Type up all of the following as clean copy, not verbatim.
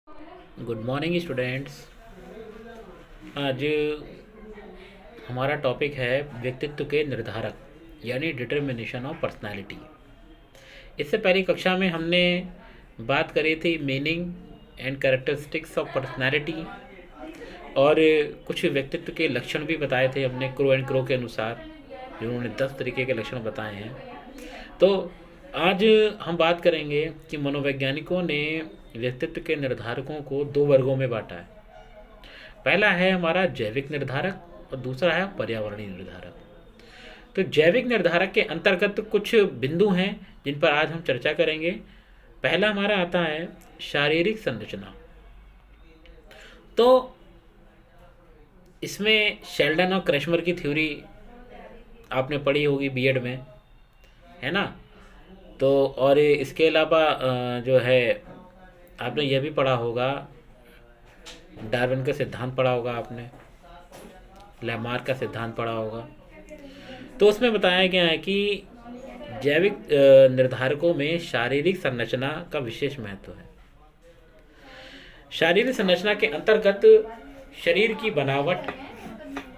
Good morning students. आज हमारा topic है व्यक्तित्व के निर्धारक यानी डिटर्मिनेशन ऑफ पर्सनालिटी। इससे पहली कक्षा में हमने बात करी थी meaning and characteristics of personality और कुछ व्यक्तित्व के लक्षण भी बताए थे हमने क्रो एंड क्रो के अनुसार, जिन्होंने 10 तरीके के लक्षण बताए हैं। तो आज हम बात करेंगे कि मनोवैज्ञानिकों ने व्यक्तित्व के निर्धारकों को 2 वर्गों में बांटा है। पहला है हमारा जैविक निर्धारक और दूसरा है पर्यावरणीय निर्धारक। तो जैविक निर्धारक के अंतर्गत कुछ बिंदु हैं जिन पर आज हम चर्चा करेंगे। पहला हमारा आता है शारीरिक संरचना। तो इसमें शेल्डन और क्रैशमर की थ्योरी आपने पढ़ी होगी बीएड में, है ना। तो और इसके अलावा जो है आपने यह भी पढ़ा होगा, डार्विन का सिद्धांत पढ़ा होगा आपने, लैमार्क का सिद्धांत पढ़ा होगा। तो उसमें बताया गया है कि जैविक निर्धारकों में शारीरिक संरचना का विशेष महत्व है। शारीरिक संरचना के अंतर्गत शरीर की बनावट,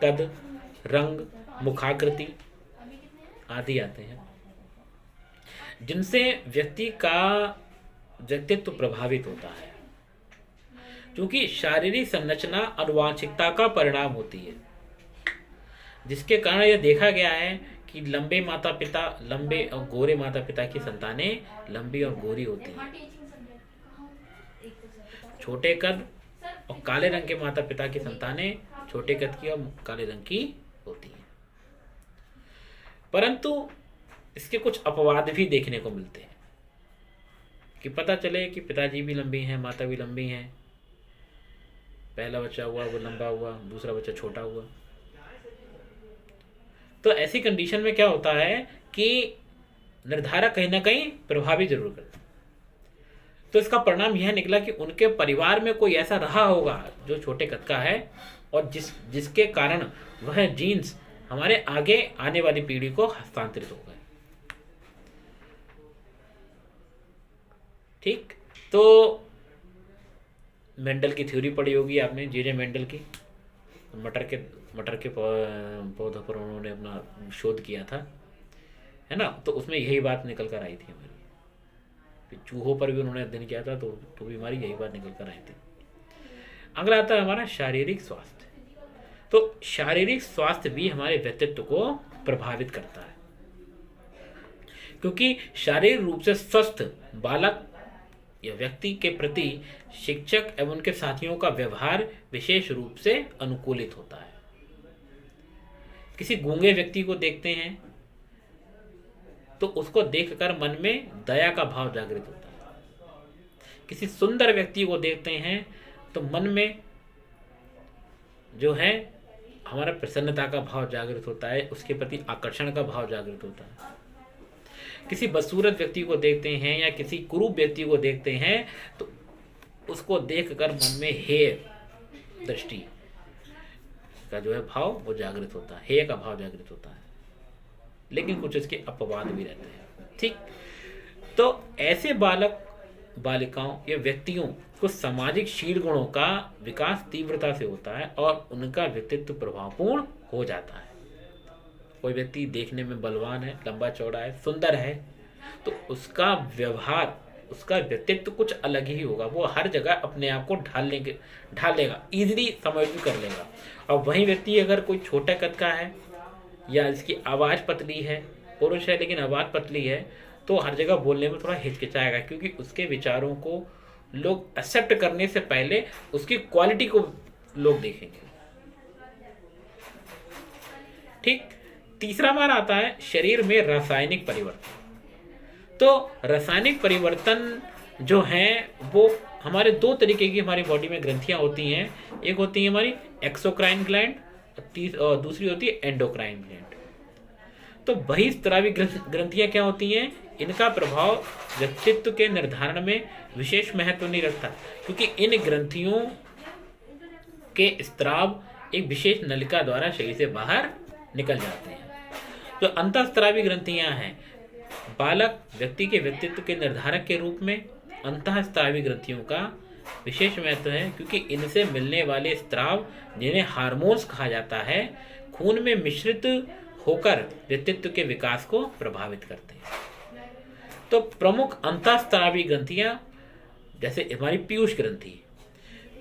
कद, रंग, मुखाकृति आदि आते हैं, जिनसे व्यक्ति का व्यक्तित्व प्रभावित होता है। क्योंकि शारीरिक संरचना आनुवांशिकता का परिणाम होती है, जिसके कारण यह देखा गया है कि लंबे और गोरे माता पिता की संतानें लंबी और गोरी होती हैं। छोटे कद और काले रंग के माता पिता की संतानें छोटे कद की और काले रंग की होती हैं। परंतु इसके कुछ अपवाद भी देखने को मिलते हैं कि पता चले कि पिताजी भी लंबी हैं, माता भी लंबी हैं, पहला बच्चा हुआ वो लंबा हुआ, दूसरा बच्चा छोटा हुआ। तो ऐसी कंडीशन में क्या होता है कि निर्धारक कहीं ना कहीं प्रभावित जरूर करता है। तो इसका परिणाम यह निकला कि उनके परिवार में कोई ऐसा रहा होगा जो छोटे कद का है और जिसके कारण वह जीन्स हमारे आगे आने वाली पीढ़ी को हस्तांतरित हो गए। ठीक, तो मेंडल की थ्योरी पढ़ी होगी आपने, जे मेंडल की। मटर के पौधों पर उन्होंने अपना शोध किया था, है ना। तो उसमें यही बात निकल कर आई थी हमारी। चूहों पर भी उन्होंने अध्ययन किया था, तो भी हमारी यही बात निकल कर आई थी। अगला आता है हमारा शारीरिक स्वास्थ्य। तो शारीरिक स्वास्थ्य भी हमारे व्यक्तित्व को प्रभावित करता है, क्योंकि शारीरिक रूप से स्वस्थ बालक या व्यक्ति के प्रति शिक्षक एवं उनके साथियों का व्यवहार विशेष रूप से अनुकूलित होता है। किसी गूंगे व्यक्ति को देखते हैं तो उसको देखकर मन में दया का भाव जागृत होता है। किसी सुंदर व्यक्ति को देखते हैं तो मन में जो है हमारा प्रसन्नता का भाव जागृत होता है, उसके प्रति आकर्षण का भाव जागृत होता है। किसी बदसूरत व्यक्ति को देखते हैं या किसी कुरूप व्यक्ति को देखते हैं तो उसको देखकर मन में हेय दृष्टि का जो है भाव वो जागृत होता है, हेय का भाव जागृत होता है। लेकिन कुछ इसके अपवाद भी रहते हैं। ठीक, तो ऐसे बालिकाओं या व्यक्तियों को सामाजिक शील गुणों का विकास तीव्रता से होता है और उनका व्यक्तित्व प्रभावपूर्ण हो जाता है। कोई व्यक्ति देखने में बलवान है, लंबा चौड़ा है, सुंदर है, तो उसका व्यवहार, उसका व्यक्तित्व कुछ अलग ही होगा। वो हर जगह अपने आप को ढाल लेगा, इजीली समझ भी कर लेगा। और वही व्यक्ति अगर कोई छोटे कद का है या इसकी आवाज़ पतली है, पुरुष है लेकिन आवाज़ पतली है, तो हर जगह बोलने में थोड़ा हिचकिचाएगा, क्योंकि उसके विचारों को लोग एक्सेप्ट करने से पहले उसकी क्वालिटी को लोग देखेंगे। ठीक, तीसरा हमारा आता है शरीर में रासायनिक परिवर्तन। तो रासायनिक परिवर्तन जो है वो हमारे 2 तरीके की हमारी बॉडी में ग्रंथियां होती हैं। एक होती है हमारी एक्सोक्राइन ग्लैंड और दूसरी होती है एंडोक्राइन ग्लैंड। तो बहिस्रावी ग्रंथियां क्या होती हैं, इनका प्रभाव व्यक्तित्व के निर्धारण में विशेष महत्व नहीं रखता, क्योंकि इन ग्रंथियों के स्त्राव एक विशेष नलिका द्वारा शरीर से बाहर निकल जाते हैं। जो अंतःस्रावी ग्रंथियां हैं, बालक व्यक्ति के व्यक्तित्व के निर्धारक के रूप में अंतःस्रावी ग्रंथियों का विशेष महत्व है क्योंकि इनसे मिलने वाले स्राव, जिन्हें हार्मोन्स कहा जाता है, खून में मिश्रित होकर व्यक्तित्व के विकास को प्रभावित करते हैं। तो प्रमुख अंतःस्रावी ग्रंथियां, जैसे हमारी पीयूष ग्रंथि।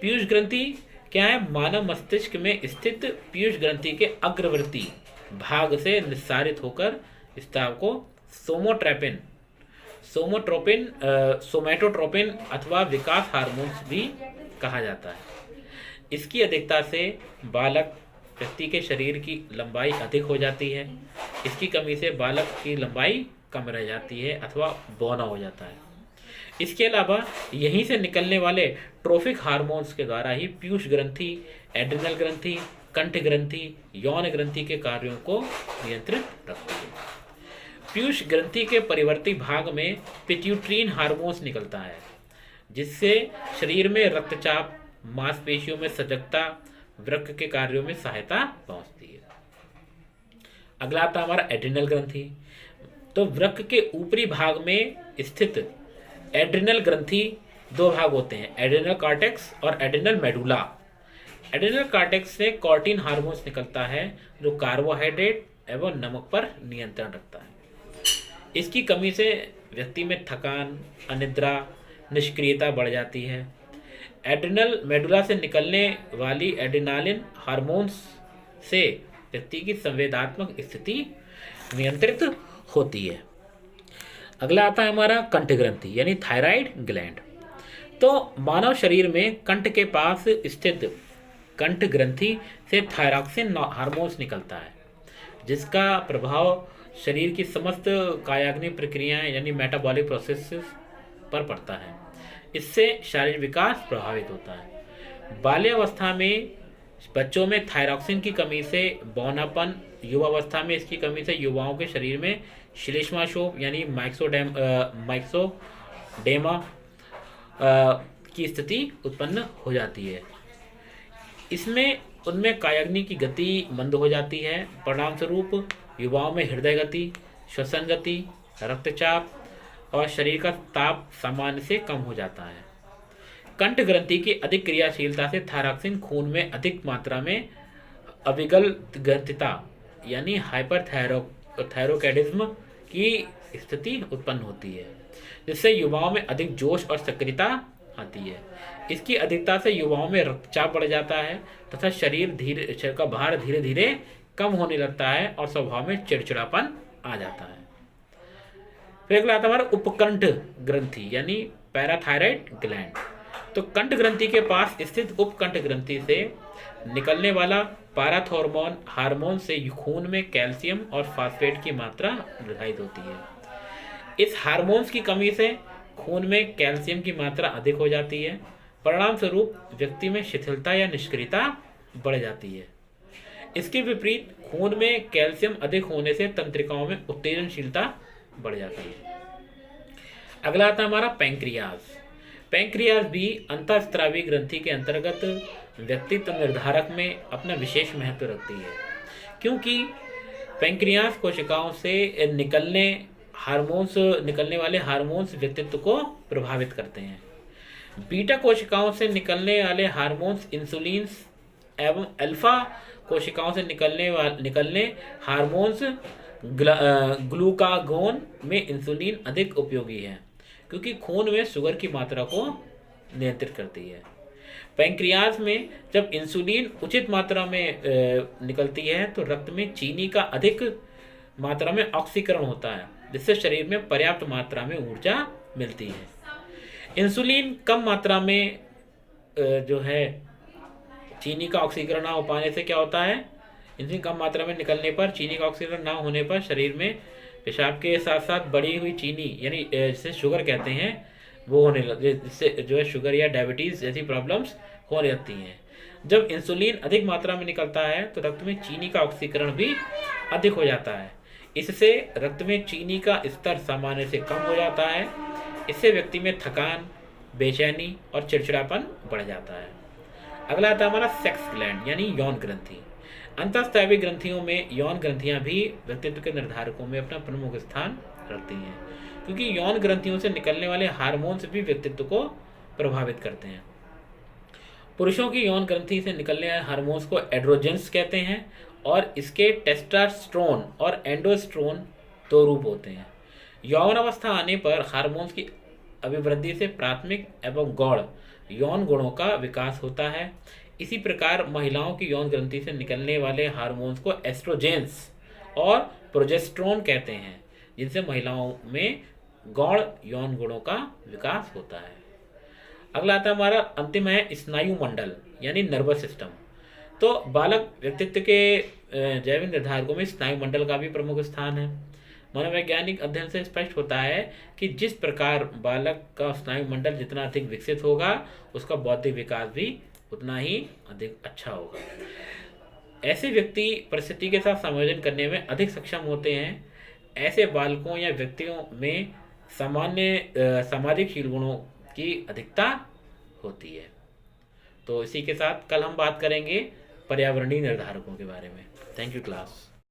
पीयूष ग्रंथि क्या है? मानव मस्तिष्क में स्थित पीयूष ग्रंथि के अग्रवर्ती भाग से निस्सारित होकर स्राव को सोमैटोट्रोपिन अथवा विकास हार्मोन्स भी कहा जाता है। इसकी अधिकता से बालक व्यक्ति के शरीर की लंबाई अधिक हो जाती है। इसकी कमी से बालक की लंबाई कम रह जाती है अथवा बौना हो जाता है। इसके अलावा यहीं से निकलने वाले ट्रोफिक हार्मोन्स के द्वारा ही पीयूष ग्रंथि, एड्रिनल ग्रंथि, कंठ ग्रंथि, यौन ग्रंथि के कार्यों को नियंत्रित रखती है। पीयूष ग्रंथि के परिवर्ती भाग में पिट्यूट्रीन हार्मोन्स निकलता है, जिससे शरीर में रक्तचाप, मांसपेशियों में सजगता, वृक्क के कार्यों में सहायता पहुंचती है। अगला आता है हमारा एड्रिनल ग्रंथि। तो वृक्क के ऊपरी भाग में स्थित एड्रिनल ग्रंथि दो भाग होते हैं, एड्रिनल कॉर्टेक्स और एड्रिनल मेडुला। एड्रिनल कॉर्टेक्स से कॉर्टिन हार्मोन्स निकलता है, जो कार्बोहाइड्रेट एवं नमक पर नियंत्रण रखता है। इसकी कमी से व्यक्ति में थकान, अनिद्रा, निष्क्रियता बढ़ जाती है। एड्रिनल मेडुला से निकलने वाली एड्रिनालिन हार्मोन्स से व्यक्ति की संवेदनात्मक स्थिति नियंत्रित होती है। अगला आता है हमारा कंठ ग्रंथि यानी थायराइड ग्लैंड। तो मानव शरीर में कंठ के पास स्थित कंठ ग्रंथि से थायरॉक्सिन हार्मोन्स निकलता है, जिसका प्रभाव शरीर की समस्त कायाग्नि प्रक्रियाएं यानी मेटाबॉलिक प्रोसेसेस पर पड़ता है। इससे शारीरिक विकास प्रभावित होता है। बाल्यावस्था में बच्चों में थायरॉक्सिन की कमी से बौनापन, युवावस्था में इसकी कमी से युवाओं के शरीर में श्लेष्माशोथ यानी माइक्सोडेमा की स्थिति उत्पन्न हो जाती है। इसमें उनमें कायाग्नि की गति मंद हो जाती है। परिणाम स्वरूप युवाओं में हृदय गति, श्वसन गति, रक्तचाप और शरीर का ताप सामान्य से कम हो जाता है। कंठ ग्रंथि की अधिक क्रियाशीलता से थायरॉक्सिन खून में अधिक मात्रा में अविगल ग्रंथिता यानी हाइपरथायरोकैडिज्म की स्थिति उत्पन्न होती है, जिससे युवाओं में अधिक जोश और सक्रियता आती है। इसकी अधिकता से युवाओं में रक्तचाप बढ़ जाता है तथा शरीर का भार धीरे धीरे कम होने लगता है और स्वभाव में चिड़चिड़ापन आ जाता है। फिर अगला आता है हमारा उपकंठ ग्रंथि यानी पैराथायराइड ग्लैंड। तो कंठ ग्रंथि के पास स्थित उपकंठ ग्रंथि से निकलने वाला पाराथॉर्मोन हार्मोन से खून में कैल्शियम और फास्फेट की मात्रा निर्धारित होती है। इस हार्मोन्स की कमी से खून में कैल्शियम की मात्रा अधिक हो जाती है। परिणाम स्वरूप व्यक्ति में शिथिलता या निष्क्रियता बढ़ जाती है। इसके विपरीत खून में कैल्शियम अधिक होने से तंत्रिकाओं में उत्तेजनशीलता बढ़ जाती है। अगला आता है हमारा पैंक्रियाज। पैंक्रियाज भी अंतःस्रावी ग्रंथि के अंतर्गत व्यक्तित्व निर्धारक में अपना विशेष महत्व रखती है, क्योंकि पैंक्रियाज कोशिकाओं से निकलने वाले हार्मोन्स व्यक्तित्व को प्रभावित करते हैं। बीटा कोशिकाओं से निकलने वाले हार्मोन्स इंसुलिन एवं अल्फा कोशिकाओं से निकलने हार्मोन्स ग्लूकागोन में इंसुलिन अधिक उपयोगी है, क्योंकि खून में शुगर की मात्रा को नियंत्रित करती है। पैंक्रियाज में जब इंसुलिन उचित मात्रा में निकलती है तो रक्त में चीनी का अधिक मात्रा में ऑक्सीकरण होता है, जिससे शरीर में पर्याप्त मात्रा में ऊर्जा मिलती है। इंसुलिन कम मात्रा में जो है चीनी का ऑक्सीकरण ना हो पाने से क्या होता है, इंसुलिन कम मात्रा में निकलने पर चीनी का ऑक्सीकरण ना होने पर शरीर में पेशाब के साथ साथ बढ़ी हुई चीनी यानी जिसे शुगर कहते हैं वो होने लगती, जिससे जो है शुगर या डायबिटीज जैसी प्रॉब्लम्स होने लगती हैं। जब इंसुलिन अधिक मात्रा में निकलता है तो रक्त में चीनी का ऑक्सीकरण भी अधिक हो जाता है। इससे रक्त में चीनी का स्तर सामान्य से कम हो जाता है। इससे व्यक्ति में थकान, बेचैनी और चिड़चिड़ापन बढ़ जाता है। अगला आता है हमारा सेक्स ग्लैंड यानी यौन ग्रंथि। अंतःस्रावी ग्रंथियों में यौन ग्रंथियां भी व्यक्तित्व के निर्धारकों में अपना प्रमुख स्थान रखती हैं, क्योंकि यौन ग्रंथियों से निकलने वाले हार्मोन्स भी व्यक्तित्व को प्रभावित करते हैं। पुरुषों की यौन ग्रंथि से निकलने वाले हार्मोन्स को एड्रोजेंस कहते हैं और इसके टेस्टोस्टेरोन और एंडोस्टेरोन दो रूप होते हैं। यौन अवस्था आने पर हार्मोन्स की अभिवृद्धि से प्राथमिक एवं गौण यौन गुणों का विकास होता है। इसी प्रकार महिलाओं की यौन ग्रंथि से निकलने वाले हार्मोन्स को एस्ट्रोजेंस और प्रोजेस्टेरोन कहते हैं, जिनसे महिलाओं में गौण यौन गुणों का विकास होता है। अगला आता है हमारा अंतिम है स्नायु मंडल यानी नर्वस सिस्टम। तो बालक व्यक्तित्व के जैविक निर्धारकों में स्नायु मंडल का भी प्रमुख स्थान है। मनोवैज्ञानिक अध्ययन से स्पष्ट होता है कि जिस प्रकार बालक का स्नायु मंडल जितना अधिक विकसित होगा, उसका बौद्धिक विकास भी उतना ही अधिक अच्छा होगा। ऐसे व्यक्ति परिस्थिति के साथ समायोजन करने में अधिक सक्षम होते हैं। ऐसे बालकों या व्यक्तियों में सामाजिक शील गुणों की अधिकता होती है। तो इसी के साथ कल हम बात करेंगे पर्यावरणीय निर्धारकों के बारे में। Thank you class.